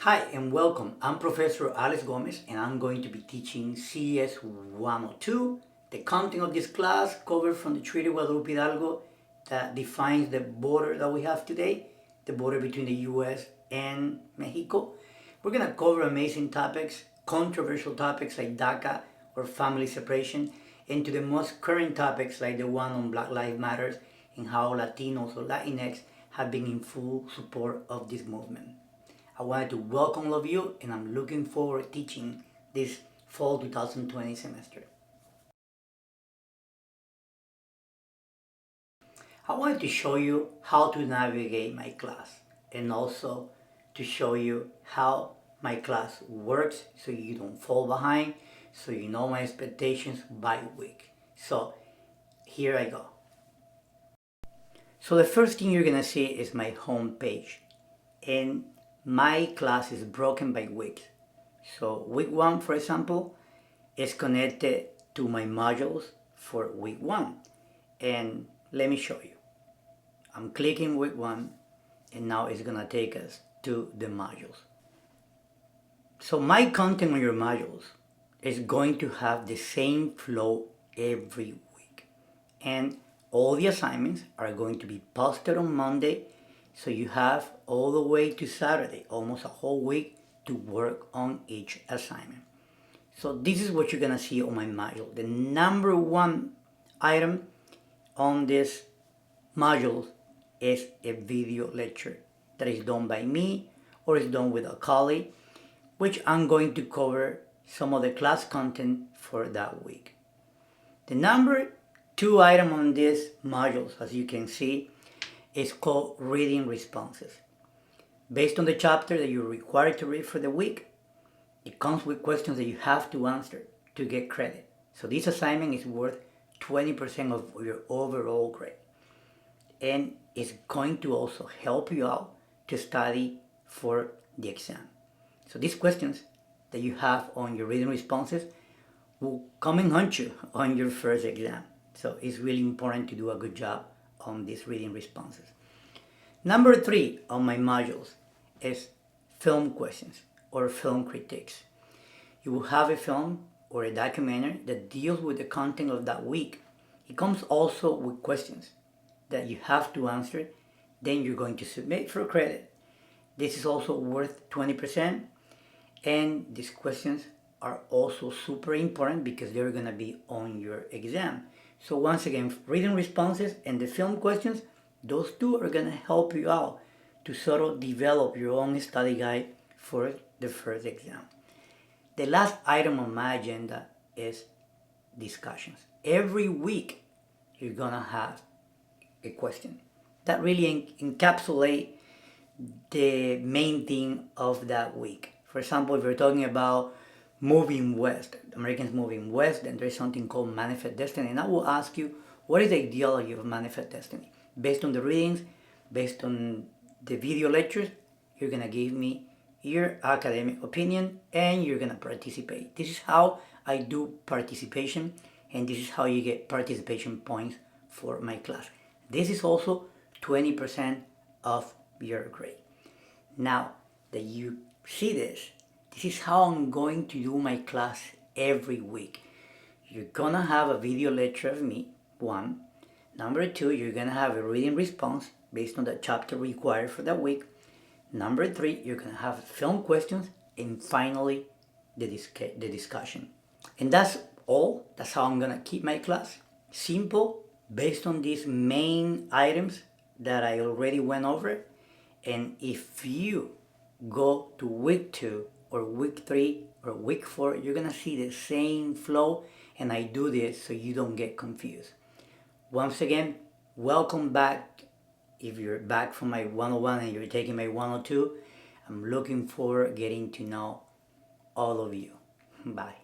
Hi and welcome. I'm Professor Alex Gomez and I'm going to be teaching CS 102. The content of this class covered from the Treaty of Guadalupe Hidalgo that defines the border that we have today, the border between the US and Mexico. We're going to cover amazing topics, controversial topics like DACA or family separation, and to the most current topics like the one on Black Lives Matter and how Latinos or Latinx have been in full support of this movement. I wanted to welcome all of you and I'm looking forward to teaching this fall 2020 semester. I wanted to show you how to navigate my class and also to show you how my class works so you don't fall behind, so you know my expectations by week. So here I go. So the first thing you're gonna see is my home page, and my class is broken by weeks. So week 1, for example, is connected to my modules for week 1. And let me show you. I'm clicking week 1 and now it's gonna take us to the modules. So my content on your modules is going to have the same flow every week. And all the assignments are going to be posted on Monday, so you have all the way to Saturday, almost a whole week to work on each assignment. So this is what you're gonna see on my module. The number one item on this module is a video lecture that is done by me or is done with a colleague, which I'm going to cover some of the class content for that week. The number 2 item on this module, as you can see, is called reading responses. Based on the chapter that you're required to read for the week, it comes with questions that you have to answer to get credit. So this assignment is worth 20% of your overall grade. And it's going to also help you out to study for the exam. So these questions that you have on your reading responses will come and hunt you on your first exam. So it's really important to do a good job on these reading responses. Number 3 on my modules is film questions or film critiques. You will have a film or a documentary that deals with the content of that week. It comes also with questions that you have to answer, then you're going to submit for credit. This is also worth 20%, and these questions are also super important because they're going to be on your exam. So once again, reading responses and the film questions, those two are going to help you out to sort of develop your own study guide for the first exam. The last item on my agenda is discussions. Every week you're going to have a question that really encapsulate the main thing of that week. For example, if we're talking about moving west, Americans moving west, then there's something called Manifest Destiny. And I will ask you, what is the ideology of Manifest Destiny? Based on the readings, based on the video lectures, you're gonna give me your academic opinion and you're gonna participate. This is how I do participation, and this is how you get participation points for my class. This is also 20% of your grade. Now that you see this, this is how I'm going to do my class every week. You're gonna have a video lecture of me, 1. Number 2, you're gonna have a reading response based on the chapter required for that week. Number 3, you're gonna have film questions, and finally the discussion. And that's all. That's how I'm gonna keep my class. Simple, based on these main items that I already went over. And if you go to week 2 or week 3 or week 4, you're gonna see the same flow, and I do this so you don't get confused. Once again, welcome back. If you're back from my 101 and you're taking my 102, I'm looking forward to getting to know all of you. Bye.